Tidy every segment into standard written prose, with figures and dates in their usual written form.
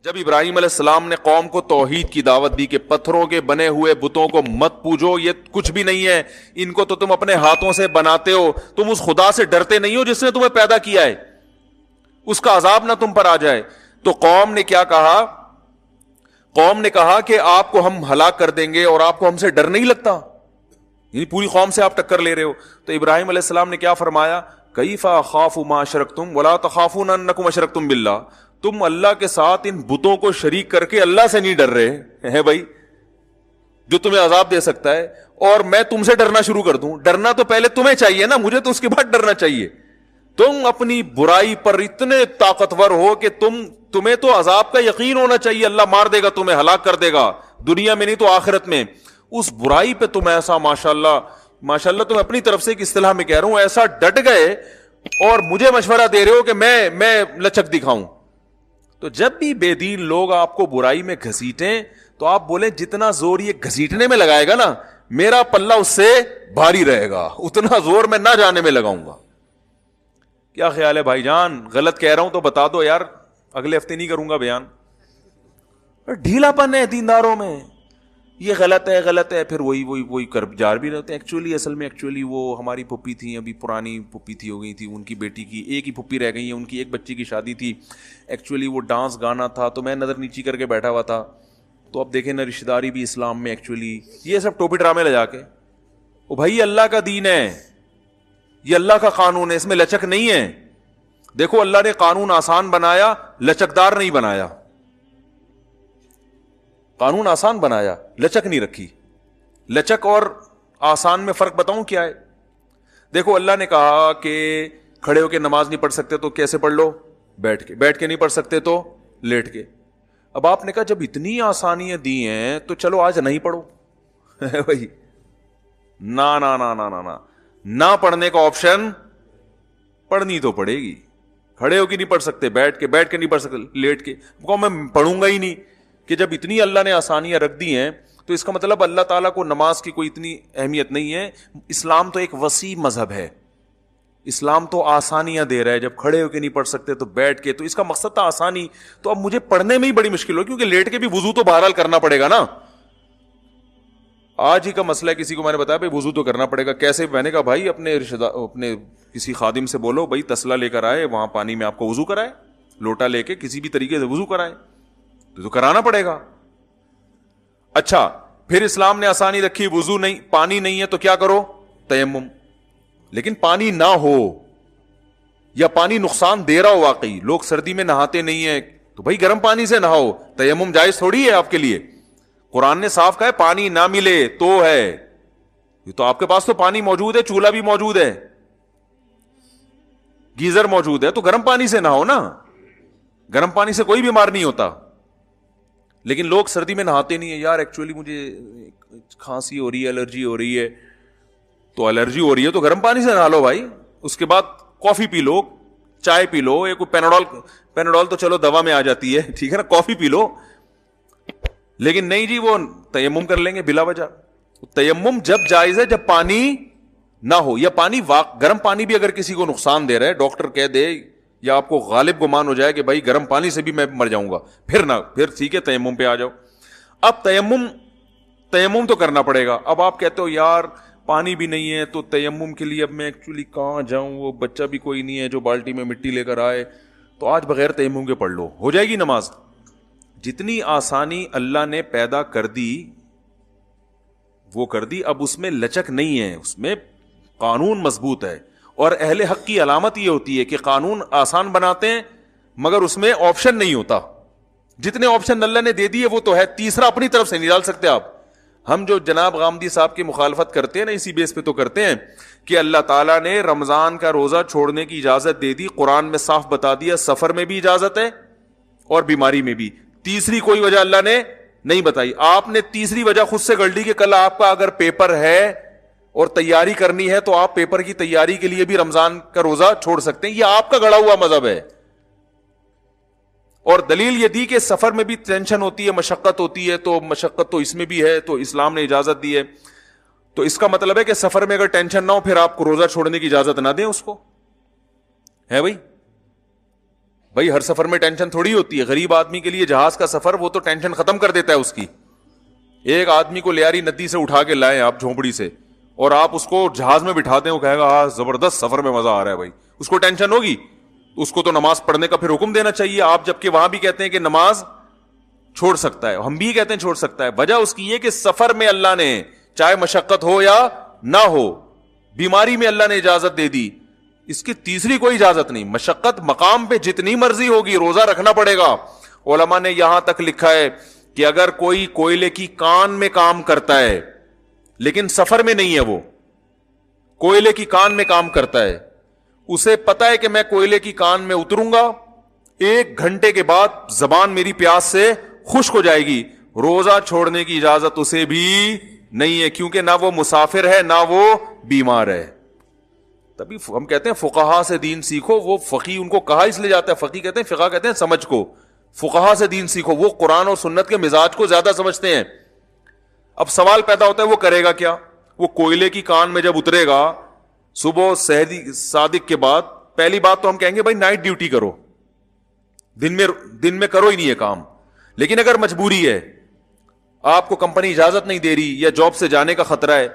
جب ابراہیم علیہ السلام نے قوم کو توحید کی دعوت دی کہ پتھروں کے بنے ہوئے بتوں کو مت پوجو، یہ کچھ بھی نہیں ہے، ان کو تو تم اپنے ہاتھوں سے بناتے ہو، تم اس خدا سے ڈرتے نہیں ہو جس نے تمہیں پیدا کیا ہے، اس کا عذاب نہ تم پر آ جائے. تو قوم نے کیا کہا؟ قوم نے کہا کہ آپ کو ہم ہلاک کر دیں گے اور آپ کو ہم سے ڈر نہیں لگتا، یعنی پوری قوم سے آپ ٹکر لے رہے ہو. تو ابراہیم علیہ السلام نے کیا فرمایا؟ کیف اخاف ما اشرکتم ولا تخافون انکم اشرکتم باللہ، تم اللہ کے ساتھ ان بتوں کو شریک کر کے اللہ سے نہیں ڈر رہے ہیں بھائی جو تمہیں عذاب دے سکتا ہے، اور میں تم سے ڈرنا شروع کر دوں؟ ڈرنا تو پہلے تمہیں چاہیے نا، مجھے تو اس کے بعد ڈرنا چاہیے. تم اپنی برائی پر اتنے طاقتور ہو کہ تمہیں تو عذاب کا یقین ہونا چاہیے، اللہ مار دے گا، تمہیں ہلاک کر دے گا، دنیا میں نہیں تو آخرت میں. اس برائی پہ تم ایسا ماشاءاللہ تم اپنی طرف سے ایک اصطلاح میں کہہ رہا ہوں ایسا ڈٹ گئے اور مجھے مشورہ دے رہے ہو کہ میں لچک دکھاؤں. تو جب بھی بے دین لوگ آپ کو برائی میں گھسیٹیں تو آپ بولیں جتنا زور یہ گھسیٹنے میں لگائے گا نا میرا پلہ اس سے بھاری رہے گا، اتنا زور میں نہ جانے میں لگاؤں گا. کیا خیال ہے بھائی جان؟ غلط کہہ رہا ہوں تو بتا دو یار، اگلے ہفتے نہیں کروں گا بیان. ڈھیلا پن ہے دینداروں میں، یہ غلط ہے، پھر وہی کر جار بھی رہتے ہیں. ایکچولی وہ ہماری پھپھی تھیں، ابھی پرانی پھپھی تھی، ہو گئی تھی، ان کی بیٹی کی ایک ہی پھپھی رہ گئی ہے، ان کی ایک بچی کی شادی تھی. ایکچولی وہ ڈانس گانا تھا تو میں نظر نیچی کر کے بیٹھا ہوا تھا. تو اب دیکھیں نا رشتہ داری بھی اسلام میں ایکچولی یہ سب ٹوپی ڈرامے لے جا کے، او بھائی اللہ کا دین ہے، یہ اللہ کا قانون ہے، اس میں لچک نہیں ہے. دیکھو اللہ نے قانون آسان بنایا، لچکدار نہیں بنایا. قانون آسان بنایا، لچک نہیں رکھی. لچک اور آسان میں فرق بتاؤں کیا ہے؟ دیکھو اللہ نے کہا کہ کھڑے ہو کے نماز نہیں پڑھ سکتے تو کیسے پڑھ لو؟ بیٹھ کے نہیں پڑھ سکتے تو لیٹ کے. اب آپ نے کہا جب اتنی آسانیاں دی ہیں تو چلو آج نہیں پڑھو. بھائی نہ پڑھنے کا آپشن، پڑھنی تو پڑے گی. کھڑے ہو کے نہیں پڑھ سکتے، بیٹھ کے نہیں پڑھ سکتے، لیٹ کے میں پڑھوں گا ہی نہیں. کہ جب اتنی اللہ نے آسانیاں رکھ دی ہیں تو اس کا مطلب اللہ تعالیٰ کو نماز کی کوئی اتنی اہمیت نہیں ہے. اسلام تو ایک وسیع مذہب ہے، اسلام تو آسانیاں دے رہا ہے. جب کھڑے ہو کے نہیں پڑھ سکتے تو بیٹھ کے، تو اس کا مقصد تھا آسانی. تو اب مجھے پڑھنے میں ہی بڑی مشکل ہو کیونکہ لیٹ کے بھی وضو تو بہرحال کرنا پڑے گا نا. آج ہی کا مسئلہ ہے، کسی کو میں نے بتایا بھائی وضو تو کرنا پڑے گا. کیسے؟ میں نے کہا بھائی اپنے کسی خادم سے بولو بھائی تسلا لے کر آئے، وہاں پانی میں آپ کو وضو کرائے، لوٹا لے کے کسی بھی طریقے سے وضو کرائے، تو کرانا پڑے گا. اچھا پھر اسلام نے آسانی رکھی، وضو نہیں، پانی نہیں ہے تو کیا کرو؟ تیمم. لیکن پانی نہ ہو یا پانی نقصان دے رہا ہو، واقعی لوگ سردی میں نہاتے نہیں ہیں تو بھائی گرم پانی سے نہاؤ. تیمم جائز تھوڑی ہے آپ کے لیے. قرآن نے صاف کہا ہے پانی نہ ملے تو ہے، یہ تو آپ کے پاس تو پانی موجود ہے، چولہا بھی موجود ہے، گیزر موجود ہے، تو گرم پانی سے نہاؤ نا. گرم پانی سے کوئی بیمار نہیں ہوتا. لیکن لوگ سردی میں نہاتے نہیں ہیں. یار ایکچولی مجھے کھانسی ہو رہی ہے، الرجی ہو رہی ہے. تو الرجی ہو رہی ہے تو گرم پانی سے نہا لو بھائی، اس کے بعد کافی پی لو، چائے پی لو، یا کوئی پیناڈول تو چلو دوا میں آ جاتی ہے، ٹھیک ہے نا، کافی پی لو. لیکن نہیں جی وہ تیمم کر لیں گے بلا وجہ. تیمم جب جائز ہے جب پانی نہ ہو، یا پانی گرم پانی بھی اگر کسی کو نقصان دے رہا ہے، ڈاکٹر کہہ دے یا آپ کو غالب گمان ہو جائے کہ بھائی گرم پانی سے بھی میں مر جاؤں گا، پھر ٹھیک ہے تیمم پہ آ جاؤ. اب تیمم تو کرنا پڑے گا. اب آپ کہتے ہو یار پانی بھی نہیں ہے تو تیمم کے لیے اب میں ایکچولی کہاں جاؤں، وہ بچہ بھی کوئی نہیں ہے جو بالٹی میں مٹی لے کر آئے، تو آج بغیر تیمم کے پڑھ لو، ہو جائے گی نماز. جتنی آسانی اللہ نے پیدا کر دی وہ کر دی. اب اس میں لچک نہیں ہے، اس میں قانون مضبوط ہے. اور اہل حق کی علامت یہ ہوتی ہے کہ قانون آسان بناتے ہیں مگر اس میں آپشن نہیں ہوتا. جتنے آپشن اللہ نے دے دیے وہ تو ہے، تیسرا اپنی طرف سے نہیں ڈال سکتے آپ. ہم جو جناب غامدی صاحب کی مخالفت کرتے ہیں نا، اسی بیس پہ تو کرتے ہیں کہ اللہ تعالیٰ نے رمضان کا روزہ چھوڑنے کی اجازت دے دی، قرآن میں صاف بتا دیا سفر میں بھی اجازت ہے اور بیماری میں بھی. تیسری کوئی وجہ اللہ نے نہیں بتائی. آپ نے تیسری وجہ خود سے گڑھ لی کہ کل آپ کا اگر پیپر ہے اور تیاری کرنی ہے تو آپ پیپر کی تیاری کے لیے بھی رمضان کا روزہ چھوڑ سکتے ہیں. یہ آپ کا گڑھا ہوا مذہب ہے. اور دلیل یہ دی کہ سفر میں بھی ٹینشن ہوتی ہے، مشقت ہوتی ہے، تو مشقت تو اس میں بھی ہے، تو اسلام نے اجازت دی ہے. تو اس کا مطلب ہے کہ سفر میں اگر ٹینشن نہ ہو پھر آپ کو روزہ چھوڑنے کی اجازت نہ دیں اس کو. ہے بھائی ہر سفر میں ٹینشن تھوڑی ہوتی ہے. غریب آدمی کے لیے جہاز کا سفر وہ تو ٹینشن ختم کر دیتا ہے اس کی. ایک آدمی کو لیاری ندی سے اٹھا کے لائیں آپ جھونپڑی سے, اور آپ اس کو جہاز میں بٹھا دیں, وہ کہے گا ہاں زبردست سفر میں مزہ آ رہا ہے بھائی. اس کو ٹینشن ہوگی, اس کو تو نماز پڑھنے کا پھر حکم دینا چاہیے. آپ جبکہ وہاں بھی کہتے ہیں کہ نماز چھوڑ سکتا ہے, ہم بھی کہتے ہیں چھوڑ سکتا ہے. وجہ اس کی یہ کہ سفر میں اللہ نے چاہے مشقت ہو یا نہ ہو, بیماری میں اللہ نے اجازت دے دی, اس کی تیسری کوئی اجازت نہیں. مشقت مقام پہ جتنی مرضی ہوگی روزہ رکھنا پڑے گا. علماء نے یہاں تک لکھا ہے کہ اگر کوئی کوئلے کی کان میں کام کرتا ہے لیکن سفر میں نہیں ہے, وہ کوئلے کی کان میں کام کرتا ہے, اسے پتا ہے کہ میں کوئلے کی کان میں اتروں گا, 1 گھنٹے کے بعد زبان میری پیاس سے خشک ہو جائے گی, روزہ چھوڑنے کی اجازت اسے بھی نہیں ہے, کیونکہ نہ وہ مسافر ہے نہ وہ بیمار ہے. تبھی ہم کہتے ہیں فقہا سے دین سیکھو. وہ فقی ان کو کہا اس لیے جاتا ہے, فقی کہتے ہیں, فقہ کہتے ہیں سمجھ کو. فقہا سے دین سیکھو, وہ قرآن اور سنت کے مزاج کو زیادہ سمجھتے ہیں. اب سوال پیدا ہوتا ہے وہ کرے گا کیا؟ وہ کوئلے کی کان میں جب اترے گا صبح صادق کے بعد, پہلی بات تو ہم کہیں گے بھائی نائٹ ڈیوٹی کرو, دن میں کرو ہی نہیں ہے کام. لیکن اگر مجبوری ہے, آپ کو کمپنی اجازت نہیں دے رہی یا جاب سے جانے کا خطرہ ہے,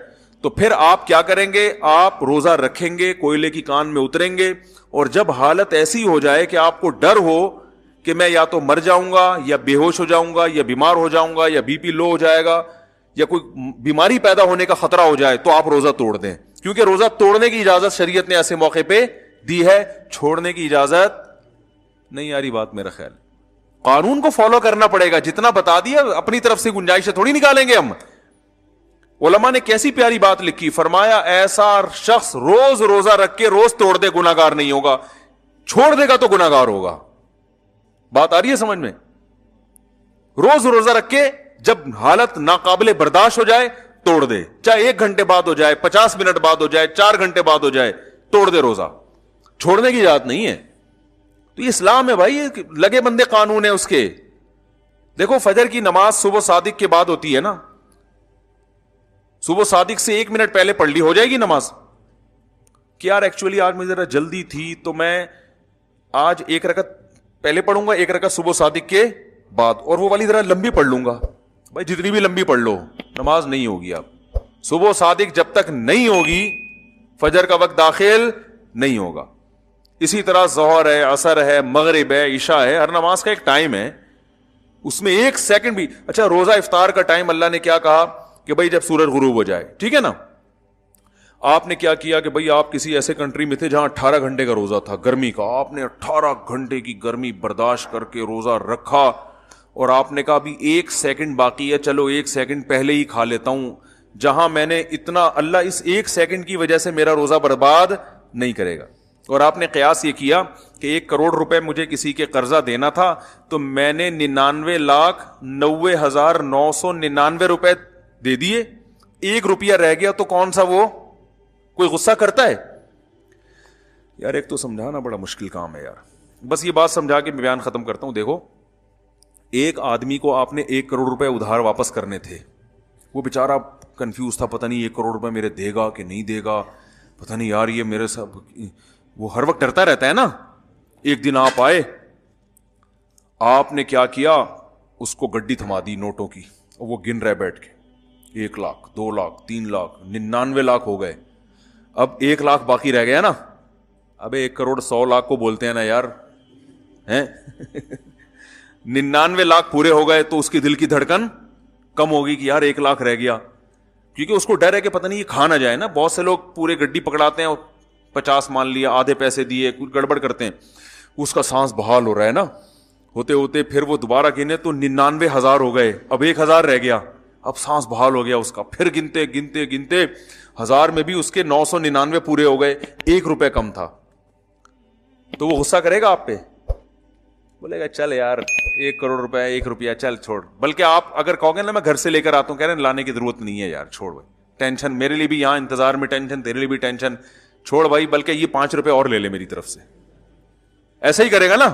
تو پھر آپ کیا کریں گے؟ آپ روزہ رکھیں گے, کوئلے کی کان میں اتریں گے, اور جب حالت ایسی ہو جائے کہ آپ کو ڈر ہو کہ میں یا تو مر جاؤں گا یا بے ہوش ہو جاؤں گا یا بیمار ہو جاؤں گا یا بی پی لو ہو جائے گا یا کوئی بیماری پیدا ہونے کا خطرہ ہو جائے, تو آپ روزہ توڑ دیں. کیونکہ روزہ توڑنے کی اجازت شریعت نے ایسے موقع پہ دی ہے, چھوڑنے کی اجازت نہیں. آ رہی بات میرا خیال, قانون کو فالو کرنا پڑے گا. جتنا بتا دیا اپنی طرف سے گنجائش تھوڑی نکالیں گے ہم. علماء نے کیسی پیاری بات لکھی, فرمایا ایسا شخص روز روزہ رکھ کے روز توڑ دے گناہگار نہیں ہوگا, چھوڑ دے گا تو گناہگار ہوگا. بات آ رہی ہے سمجھ میں؟ روز روزہ رکھ کے جب حالت ناقابل برداشت ہو جائے توڑ دے, چاہے 1 گھنٹے بعد ہو جائے, 50 منٹ بعد ہو جائے, 4 گھنٹے بعد ہو جائے, توڑ دے روزہ. چھوڑنے کی اجازت نہیں ہے. تو یہ اسلام ہے بھائی, لگے بندے قانون ہے اس کے. دیکھو فجر کی نماز صبح صادق کے بعد ہوتی ہے نا, صبح صادق سے 1 منٹ پہلے پڑھ لی ہو جائے گی نماز. کہ یار ایکچولی آج مجھے ذرا جلدی تھی تو میں آج 1 رکعت پہلے پڑھوں گا, 1 رکعت صبح صادق کے بعد, اور وہ والی ذرا لمبی پڑھ لوں گا. بھائی جتنی بھی لمبی پڑھ لو نماز نہیں ہوگی. آپ صبح صادق جب تک نہیں ہوگی فجر کا وقت داخل نہیں ہوگا. اسی طرح ظہر ہے, عصر ہے, مغرب ہے, عشاء ہے, ہر نماز کا ایک ٹائم ہے, اس میں 1 سیکنڈ بھی. اچھا روزہ افطار کا ٹائم اللہ نے کیا کہا کہ بھائی جب سورج غروب ہو جائے, ٹھیک ہے نا. آپ نے کیا کیا کہ بھائی آپ کسی ایسے کنٹری میں تھے جہاں 18 گھنٹے کا روزہ تھا گرمی کا, آپ نے 18 گھنٹے کی گرمی برداشت کر کے روزہ رکھا, اور آپ نے کہا ابھی 1 سیکنڈ باقی ہے, چلو 1 سیکنڈ پہلے ہی کھا لیتا ہوں, جہاں میں نے اتنا, اللہ اس 1 سیکنڈ کی وجہ سے میرا روزہ برباد نہیں کرے گا. اور آپ نے قیاس یہ کیا کہ 1 کروڑ روپے مجھے کسی کے قرضہ دینا تھا, تو میں نے 99,90,999 روپے دے دیے, 1 روپیہ رہ گیا, تو کون سا وہ کوئی غصہ کرتا ہے؟ یار ایک تو سمجھانا بڑا مشکل کام ہے یار. بس یہ بات سمجھا کے میں بیان ختم کرتا ہوں. دیکھو ایک آدمی کو آپ نے 1 کروڑ روپے ادھار واپس کرنے تھے, وہ بیچارہ کنفیوز تھا, پتہ نہیں 1 کروڑ روپے میرے دے گا کہ نہیں دے گا, پتہ نہیں یار یہ میرے سب, وہ ہر وقت ڈرتا رہتا ہے نا. ایک دن آپ آئے, آپ نے کیا کیا, اس کو گڈی تھما دی نوٹوں کی, اور وہ گن رہے بیٹھ کے 1 لاکھ 2 لاکھ 3 لاکھ 99 لاکھ ہو گئے. اب 1 لاکھ باقی رہ گیا نا. ابے 1 کروڑ 100 لاکھ کو بولتے ہیں نا یار, ہیں 99 لاکھ پورے ہو گئے, تو اس کی دل کی دھڑکن کم ہوگی کہ یار 1 لاکھ رہ گیا, کیونکہ اس کو ڈر ہے کہ پتہ نہیں یہ کھا نہ جائے نا. بہت سے لوگ پورے گڈی پکڑاتے ہیں اور 50 مان لیا, آدھے پیسے دیے, کچھ گڑبڑ کرتے ہیں, اس کا سانس بحال ہو رہا ہے نا, ہوتے ہوتے پھر وہ دوبارہ گنے تو 99,000 ہو گئے, اب 1,000 رہ گیا, اب سانس بحال ہو گیا اس کا, پھر گنتے گنتے گنتے 1000 میں بھی اس کے 999 پورے ہو گئے, 1 روپے کم تھا. تو وہ غصہ کرے گا آپ پہ, بولے گا چل یار 1 کروڑ روپے 1 روپیہ چل چھوڑ. بلکہ آپ اگر کہو گے نا میں گھر سے لے کر آتا ہوں, کہہ رہے ہیں لانے کی ضرورت نہیں ہے یار, چھوڑ بھائی, ٹینشن میرے لیے بھی یہاں انتظار میں ٹینشن, تیرے لیے بھی ٹینشن, چھوڑ بھائی, بلکہ یہ 5 روپے اور لے لے میری طرف سے. ایسا ہی کرے گا نا.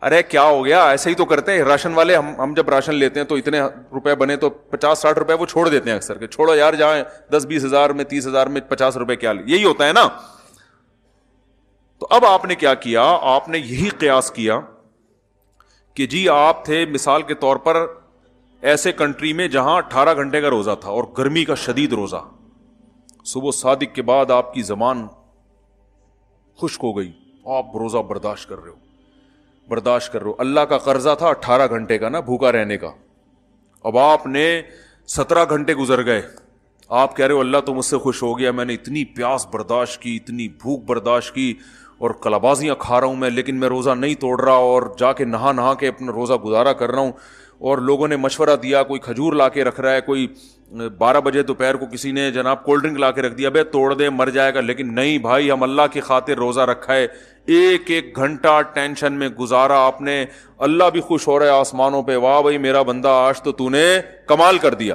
ارے کیا ہو گیا, ایسے ہی تو کرتے ہیں راشن والے. ہم جب راشن لیتے ہیں تو اتنے روپے بنے تو 50-60 روپے وہ چھوڑ دیتے ہیں اکثر, کہ چھوڑو یار, جہاں 10-20 ہزار میں 30 ہزار میں 50 روپے کیا, یہی ہوتا ہے نا. تو اب آپ نے کیا کیا, آپ نے یہی قیاس کیا کہ جی آپ تھے مثال کے طور پر ایسے کنٹری میں جہاں 18 گھنٹے کا روزہ تھا اور گرمی کا شدید روزہ, صبح صادق کے بعد آپ کی زبان خشک ہو گئی, آپ روزہ برداشت کر رہے ہو, اللہ کا قرضہ تھا 18 گھنٹے کا نا بھوکا رہنے کا, اب آپ نے 17 گھنٹے گزر گئے, آپ کہہ رہے ہو اللہ تو مجھ سے خوش ہو گیا, میں نے اتنی پیاس برداشت کی, اتنی بھوک برداشت کی, اور کلابازیاں کھا رہا ہوں میں, لیکن میں روزہ نہیں توڑ رہا, اور جا کے نہا کے اپنا روزہ گزارا کر رہا ہوں. اور لوگوں نے مشورہ دیا, کوئی کھجور لا کے رکھ رہا ہے, کوئی 12 بجے دوپہر کو کسی نے جناب کولڈ ڈرنک لا کے رکھ دیا, بے توڑ دے مر جائے گا, لیکن نہیں بھائی ہم اللہ کی خاطر روزہ رکھا ہے, ایک ایک گھنٹہ ٹینشن میں گزارا آپ نے, اللہ بھی خوش ہو رہا ہے آسمانوں پہ, واہ بھائی میرا بندہ آج تو نے کمال کر دیا.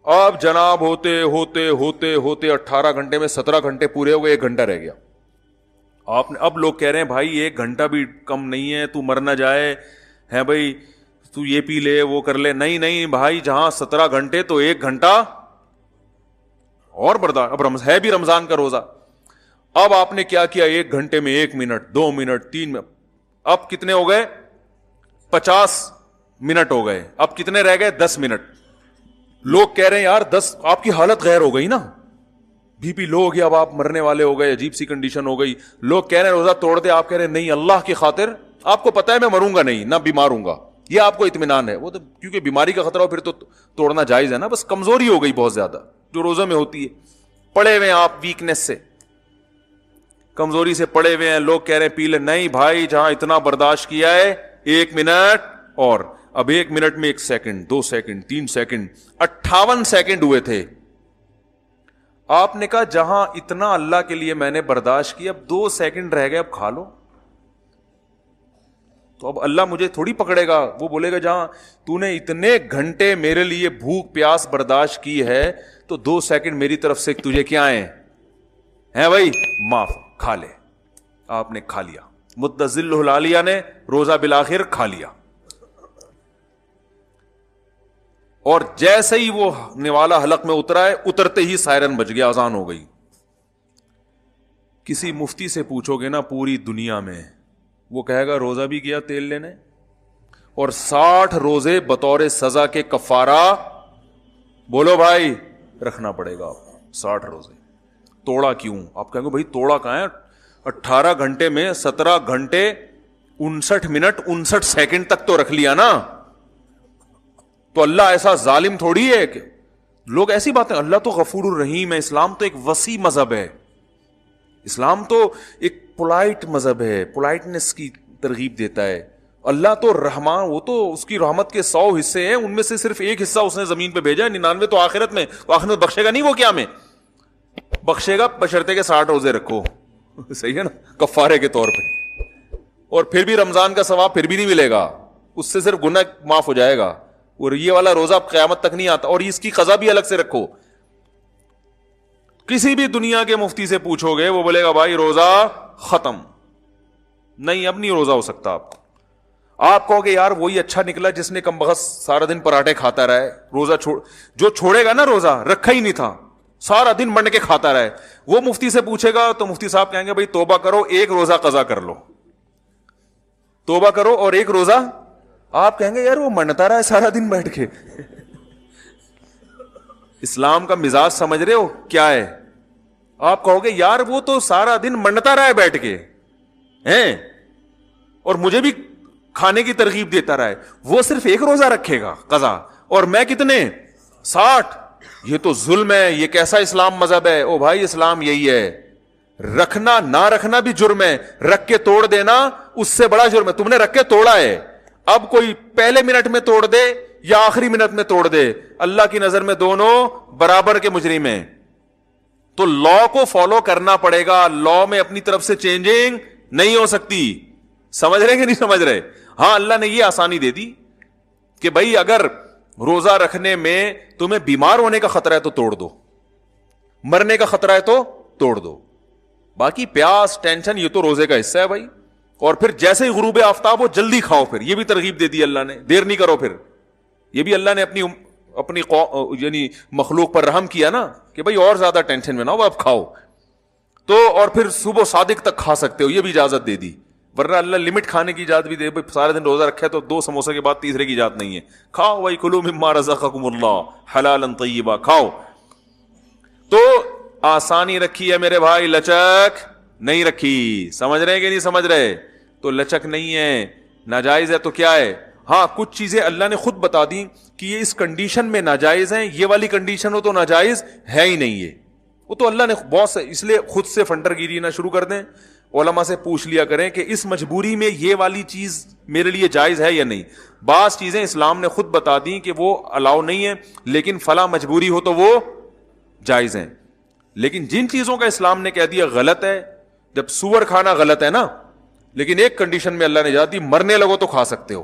اب جناب ہوتے ہوتے ہوتے ہوتے 18 گھنٹے میں 17 گھنٹے پورے ہو گئے, 1 گھنٹہ رہ گیا. آپ نے, اب لوگ کہہ رہے ہیں بھائی 1 گھنٹہ بھی کم نہیں ہے, تو مر نہ جائے ہے بھائی, تو یہ پی لے وہ کر لے. نہیں بھائی, جہاں 17 گھنٹے تو 1 گھنٹہ اور برداشت. اب ہے بھی رمضان کا روزہ. اب آپ نے کیا کیا, 1 گھنٹے میں 1 منٹ 2 منٹ 3 منٹ, اب کتنے ہو گئے, 50 منٹ ہو گئے. اب کتنے رہ گئے, 10 منٹ. لوگ کہہ رہے ہیں یار 10, آپ کی حالت غیر ہو گئی نا, بی پی لو ہو گیا, اب آپ مرنے والے ہو گئے, عجیب سی کنڈیشن ہو گئی. لوگ کہہ رہے ہیں روزہ توڑ دے, آپ کہہ رہے ہیں نہیں اللہ کی خاطر, آپ کو پتا ہے میں مروں گا نہیں, نہ بیمار ہوں گا, یہ آپ کو اطمینان ہے. وہ تو کیونکہ بیماری کا خطرہ ہو پھر تو توڑنا جائز ہے نا, بس کمزوری ہو گئی بہت زیادہ جو روزہ میں ہوتی ہے, پڑے ہوئے ہیں آپ ویکنیس سے, کمزوری سے پڑے ہوئے ہیں. لوگ کہہ رہے ہیں پی لے, نہیں بھائی جہاں اتنا برداشت کیا ہے 1 منٹ اور, اب 1 منٹ میں 1 سیکنڈ 2 سیکنڈ 3 سیکنڈ 58 سیکنڈ ہوئے تھے. آپ نے کہا جہاں اتنا اللہ کے لیے میں نے برداشت کیا, اب 2 سیکنڈ رہ گئے, اب کھا لو. تو اب اللہ مجھے تھوڑی پکڑے گا, وہ بولے گا جہاں تو نے اتنے گھنٹے میرے لیے بھوک پیاس برداشت کی ہے تو 2 سیکنڈ میری طرف سے تجھے کیا ہیں بھائی, معاف, کھا لے. آپ نے کھا لیا, متزل العالیہ نے روزہ بالآخر کھا لیا. اور جیسے ہی وہ نوالا حلق میں اترا ہے, اترتے ہی سائرن بج گیا, اذان ہو گئی. کسی مفتی سے پوچھو گے نا پوری دنیا میں, وہ کہے گا روزہ بھی گیا تیل لینے, اور 60 روزے بطور سزا کے کفارہ, بولو بھائی رکھنا پڑے گا. 60 روزے توڑا کیوں, آپ کہیں گے بھائی توڑا کہاں ہے, 18 گھنٹے میں 17 گھنٹے 59 منٹ 59 سیکنڈ تک تو رکھ لیا نا. تو اللہ ایسا ظالم تھوڑی ہے کہ لوگ ایسی باتیں, اللہ تو غفور الرحیم ہے. اسلام تو ایک وسیع مذہب ہے, اسلام تو ایک پولائٹ مذہب ہے, پولائٹنس کی ترغیب دیتا ہے. اللہ تو رحمان, وہ تو اس کی رحمت کے 100 حصے ہیں, ان میں سے صرف 1 حصہ اس نے زمین پہ بھیجا ہے, 99 تو آخرت میں. تو آخرت میں بخشے گا نہیں, وہ کیا میں بخشے گا بشرطے کے 60 روزے رکھو, صحیح ہے نا, کفارے کے طور پہ. اور پھر بھی رمضان کا ثواب پھر بھی نہیں ملے گا, اس سے صرف گناہ معاف ہو جائے گا, اور یہ والا روزہ قیامت تک نہیں آتا, اور اس کی قضا بھی الگ سے رکھو. کسی بھی دنیا کے مفتی سے پوچھو گے وہ بولے گا بھائی روزہ ختم, نہیں اب نہیں روزہ ہو سکتا. آپ کہو گے یار وہی اچھا نکلا جس نے کم بخت سارا دن پراٹھے کھاتا رہے, روزہ جو چھوڑے گا نا روزہ رکھا ہی نہیں تھا, سارا دن بن کے کھاتا رہے, وہ مفتی سے پوچھے گا تو مفتی صاحب کہیں گے بھائی توبہ کرو, 1 روزہ قضا کر لو, توبہ کرو اور 1 روزہ. آپ کہیں گے یار وہ منتا رہا ہے سارا دن بیٹھ کے. اسلام کا مزاج سمجھ رہے ہو کیا ہے؟ آپ کہو گے یار وہ تو سارا دن منتا رہا ہے بیٹھ کے ہیں, اور مجھے بھی کھانے کی ترغیب دیتا رہا ہے, وہ صرف 1 روزہ رکھے گا قضا, اور میں کتنے 60. یہ تو ظلم ہے, یہ کیسا اسلام مذہب ہے؟ او بھائی اسلام یہی ہے, رکھنا نہ رکھنا بھی جرم ہے, رکھ کے توڑ دینا اس سے بڑا جرم ہے. تم نے رکھ کے توڑا ہے, اب کوئی پہلے منٹ میں توڑ دے یا آخری منٹ میں توڑ دے, اللہ کی نظر میں دونوں برابر کے مجرم ہیں. تو لا کو فالو کرنا پڑے گا, لا میں اپنی طرف سے چینجنگ نہیں ہو سکتی. سمجھ رہے کہ نہیں سمجھ رہے؟ ہاں اللہ نے یہ آسانی دے دی کہ بھائی اگر روزہ رکھنے میں تمہیں بیمار ہونے کا خطرہ ہے تو توڑ دو, مرنے کا خطرہ ہے تو توڑ دو, باقی پیاس ٹینشن یہ تو روزے کا حصہ ہے بھائی. اور پھر جیسے ہی غروب آفتاب ہو جلدی کھاؤ, پھر یہ بھی ترغیب دے دی اللہ نے, دیر نہیں کرو. پھر یہ بھی اللہ نے اپنی یعنی مخلوق پر رحم کیا نا کہ بھائی اور زیادہ ٹینشن میں نہ ہو, اب کھاؤ. تو اور پھر صبح صادق تک کھا سکتے ہو, یہ بھی اجازت دے دی, ورنہ اللہ لمٹ کھانے کی اجازت بھی دے, سارے دن روزہ رکھے تو 2 سموسے کے بعد تیسرے کی اجازت نہیں ہے, کھاؤ بھائی, کلوا مما رزقکم اللہ حلالا طیبا, کھاؤ. تو آسانی رکھی ہے میرے بھائی, لچک نہیں رکھی. سمجھ رہے کہ نہیں سمجھ رہے؟ تو لچک نہیں ہے, ناجائز ہے تو کیا ہے. ہاں کچھ چیزیں اللہ نے خود بتا دی کہ یہ اس کنڈیشن میں ناجائز ہیں, یہ والی کنڈیشن ہو تو ناجائز ہے ہی نہیں. یہ وہ تو اللہ نے بہت سے, اس لیے خود سے فنڈر گیری نہ شروع کر دیں, علماء سے پوچھ لیا کریں کہ اس مجبوری میں یہ والی چیز میرے لیے جائز ہے یا نہیں. بعض چیزیں اسلام نے خود بتا دی کہ وہ الاؤ نہیں ہے, لیکن فلاں مجبوری ہو تو وہ جائز ہیں. لیکن جن چیزوں کا اسلام نے کہہ دیا غلط ہے, جب سور کھانا غلط ہے نا, لیکن ایک کنڈیشن میں اللہ نے جا دی, مرنے لگو تو کھا سکتے ہو.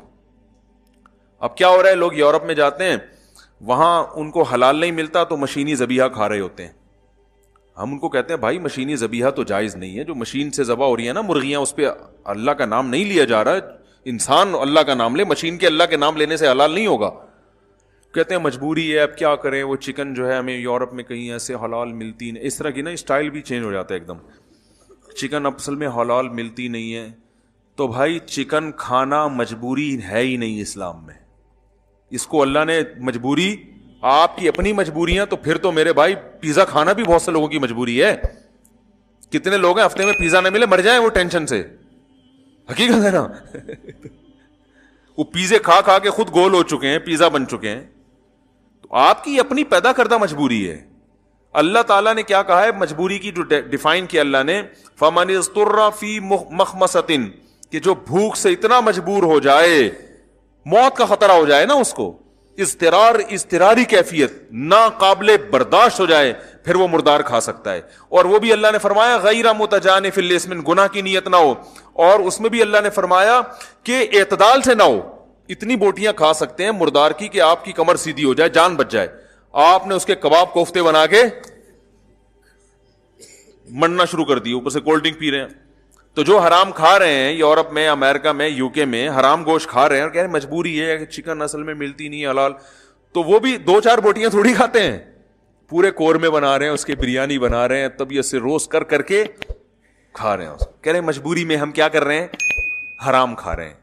اب کیا ہو رہا ہے, لوگ یورپ میں جاتے ہیں, وہاں ان کو حلال نہیں ملتا تو مشینی ذبیحہ کھا رہے ہوتے ہیں. ہم ان کو کہتے ہیں بھائی مشینی ذبیحہ تو جائز نہیں ہے, جو مشین سے ذبح ہو رہی ہے نا مرغیاں, اس پہ اللہ کا نام نہیں لیا جا رہا. انسان اللہ کا نام لے, مشین کے اللہ کے نام لینے سے حلال نہیں ہوگا. کہتے ہیں مجبوری ہے, اب کیا کریں, وہ چکن جو ہے ہمیں یورپ میں کہیں ایسے حلال ملتی نہیں. اس طرح کی نا اسٹائل بھی چینج ہو جاتا ہے ایک دم, چکن اصل میں حلال ملتی نہیں ہے. تو بھائی چکن کھانا مجبوری ہے ہی نہیں اسلام میں, اس کو اللہ نے مجبوری, آپ کی اپنی مجبوریاں, تو پھر تو میرے بھائی پیزا کھانا بھی بہت سے لوگوں کی مجبوری ہے. کتنے لوگ ہیں ہفتے میں پیزا نہ ملے مر جائیں وہ ٹینشن سے, حقیقت ہے نا. وہ پیزے کھا کھا کے خود گول ہو چکے ہیں, پیزا بن چکے ہیں. تو آپ کی اپنی پیدا کردہ مجبوری ہے. اللہ تعالیٰ نے کیا کہا ہے مجبوری کی جو ڈیفائن کیا اللہ نے, فَمَنِ اضْطُرَّ فِي مَخْمَصَةٍ, کہ جو بھوک سے اتنا مجبور ہو جائے, موت کا خطرہ ہو جائے نا اس کو, اضطراری کیفیت ناقابل برداشت ہو جائے, پھر وہ مردار کھا سکتا ہے. اور وہ بھی اللہ نے فرمایا غیر متجانف لإثم, گناہ کی نیت نہ ہو. اور اس میں بھی اللہ نے فرمایا کہ اعتدال سے نہ ہو. اتنی بوٹیاں کھا سکتے ہیں مردار کی کہ آپ کی کمر سیدھی ہو جائے, جان بچ جائے. آپ نے اس کے کباب کوفتے بنا کے مننا شروع کر دی, اوپر سے کولڈ ڈرنک پی رہے ہیں. تو جو حرام کھا رہے ہیں یورپ میں, امریکہ میں, یو کے میں, حرام گوشت کھا رہے ہیں اور کہہ رہے ہیں مجبوری ہے کہ چکن اصل میں ملتی نہیں حلال, تو وہ بھی 2-4 بوٹیاں تھوڑی کھاتے ہیں, پورے قورمے بنا رہے ہیں, اس کے بریانی بنا رہے ہیں, طبیعت سے روسٹ کر کر کے کھا رہے ہیں. کہہ رہے ہیں مجبوری میں ہم کیا کر رہے ہیں, حرام کھا رہے ہیں.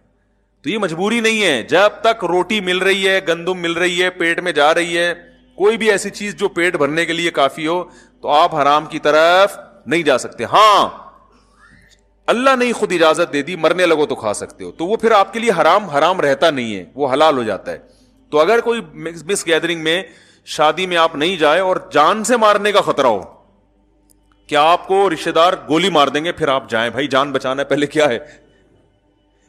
تو یہ مجبوری نہیں ہے. جب تک روٹی مل رہی ہے, گندم مل رہی ہے, پیٹ میں جا رہی ہے, کوئی بھی ایسی چیز جو پیٹ بھرنے کے لیے کافی ہو, تو آپ حرام کی طرف نہیں جا سکتے. ہاں اللہ نے خود اجازت دے دی, مرنے لگو تو کھا سکتے ہو, تو وہ پھر آپ کے لیے حرام رہتا نہیں ہے, وہ حلال ہو جاتا ہے. تو اگر کوئی مس گیدرنگ میں, شادی میں آپ نہیں جائے اور جان سے مارنے کا خطرہ ہو, کیا آپ کو رشتہ دار گولی مار دیں گے, پھر آپ جائیں بھائی, جان بچانا ہے پہلے کیا ہے.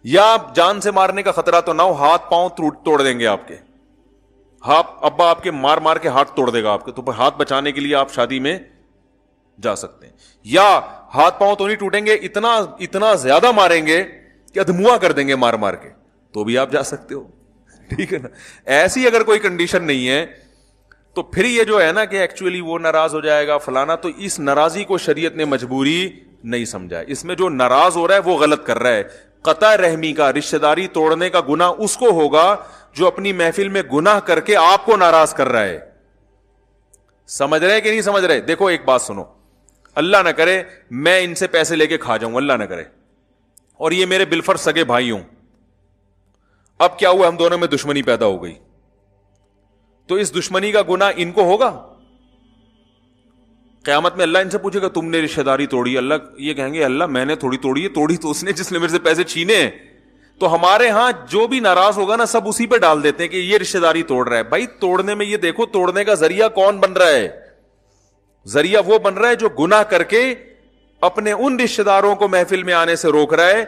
یا جان سے مارنے کا خطرہ تو نہ ہو, ہاتھ پاؤں توڑ دیں گے آپ کے, ابا آپ کے مار مار کے ہاتھ توڑ دے گا آپ کے, تو ہاتھ بچانے کے لیے آپ شادی میں جا سکتے ہیں. یا ہاتھ پاؤں تو نہیں ٹوٹیں گے, اتنا زیادہ ماریں گے کہ ادھموا کر دیں گے مار مار کے, تو بھی آپ جا سکتے ہو. ٹھیک ہے نا. ایسی اگر کوئی کنڈیشن نہیں ہے تو پھر یہ جو ہے نا کہ ایکچولی وہ ناراض ہو جائے گا فلانا, تو اس ناراضی کو شریعت نے مجبوری نہیں سمجھا. اس میں جو ناراض ہو رہا ہے وہ غلط کر رہا ہے. قطع رحمی کا, رشتہ داری توڑنے کا گناہ اس کو ہوگا جو اپنی محفل میں گناہ کر کے آپ کو ناراض کر رہا ہے. سمجھ رہے کہ نہیں سمجھ رہے؟ دیکھو ایک بات سنو, اللہ نہ کرے میں ان سے پیسے لے کے کھا جاؤں, اللہ نہ کرے, اور یہ میرے بالفرض سگے بھائی ہوں. اب کیا ہوا, ہم دونوں میں دشمنی پیدا ہو گئی, تو اس دشمنی کا گناہ ان کو ہوگا. قیامت میں اللہ ان سے پوچھے گا تم نے رشتہ داری توڑی, اللہ یہ کہیں گے اللہ میں نے تھوڑی توڑی ہے, توڑی تو اس نے جس نے میرے سے پیسے چھینے ہیں. تو ہمارے ہاں جو بھی ناراض ہوگا نا, سب اسی پہ ڈال دیتے ہیں کہ یہ رشتہ داری توڑ رہا ہے. بھائی توڑنے میں یہ دیکھو, توڑنے کا ذریعہ کون بن رہا ہے. ذریعہ وہ بن رہا ہے جو گناہ کر کے اپنے ان رشتہ داروں کو محفل میں آنے سے روک رہا ہے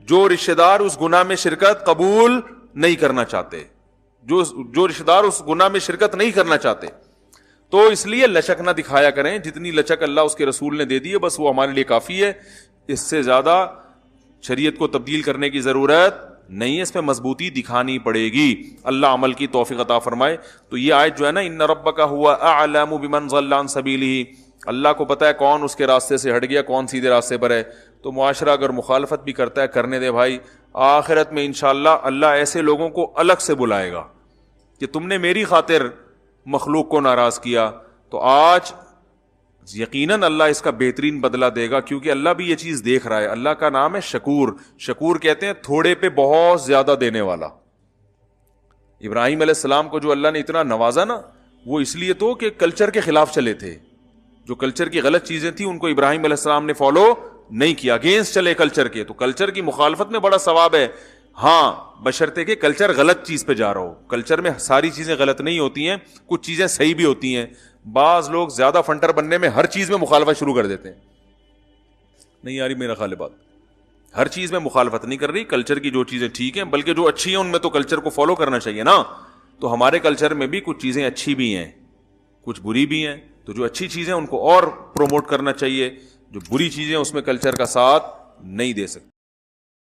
جو رشتہ دار اس گناہ میں شرکت قبول نہیں کرنا چاہتے, جو رشتہ دار اس گناہ میں شرکت نہیں کرنا چاہتے. تو اس لیے لچک نہ دکھایا کریں, جتنی لچک اللہ اس کے رسول نے دے دی ہے بس وہ ہمارے لیے کافی ہے. اس سے زیادہ شریعت کو تبدیل کرنے کی ضرورت نہیں ہے, اس پہ مضبوطی دکھانی پڑے گی. اللہ عمل کی توفیق عطا فرمائے. تو یہ آیت جو ہے نا, ان ربک هو اعلم بمن ضل عن سبیلہ, اللہ کو پتا ہے کون اس کے راستے سے ہٹ گیا, کون سیدھے راستے پر ہے. تو معاشرہ اگر مخالفت بھی کرتا ہے کرنے دے بھائی, آخرت میں انشاءاللہ اللہ ایسے لوگوں کو الگ سے بلائے گا کہ تم نے میری خاطر مخلوق کو ناراض کیا. تو آج یقیناً اللہ اس کا بہترین بدلہ دے گا، کیونکہ اللہ بھی یہ چیز دیکھ رہا ہے. اللہ کا نام ہے شکور. شکور کہتے ہیں تھوڑے پہ بہت زیادہ دینے والا. ابراہیم علیہ السلام کو جو اللہ نے اتنا نوازا نا، وہ اس لیے تو کہ کلچر کے خلاف چلے تھے. جو کلچر کی غلط چیزیں تھیں ان کو ابراہیم علیہ السلام نے فالو نہیں کیا، اگینسٹ چلے کلچر کے. تو کلچر کی مخالفت میں بڑا ثواب ہے، ہاں بشرطے کہ کلچر غلط چیز پہ جا رہا ہو. کلچر میں ساری چیزیں غلط نہیں ہوتی ہیں، کچھ چیزیں صحیح بھی ہوتی ہیں. بعض لوگ زیادہ فنٹر بننے میں ہر چیز میں مخالفت شروع کر دیتے ہیں. نہیں یاری میرا خیال بات، ہر چیز میں مخالفت نہیں کر رہی. کلچر کی جو چیزیں ٹھیک ہیں، بلکہ جو اچھی ہیں ان میں تو کلچر کو فالو کرنا چاہیے نا. تو ہمارے کلچر میں بھی کچھ چیزیں اچھی بھی ہیں، کچھ بری بھی ہیں. تو جو اچھی چیزیں ان کو اور پروموٹ کرنا چاہیے، جو بری چیزیں اس میں کلچر کا ساتھ نہیں دے سکتے.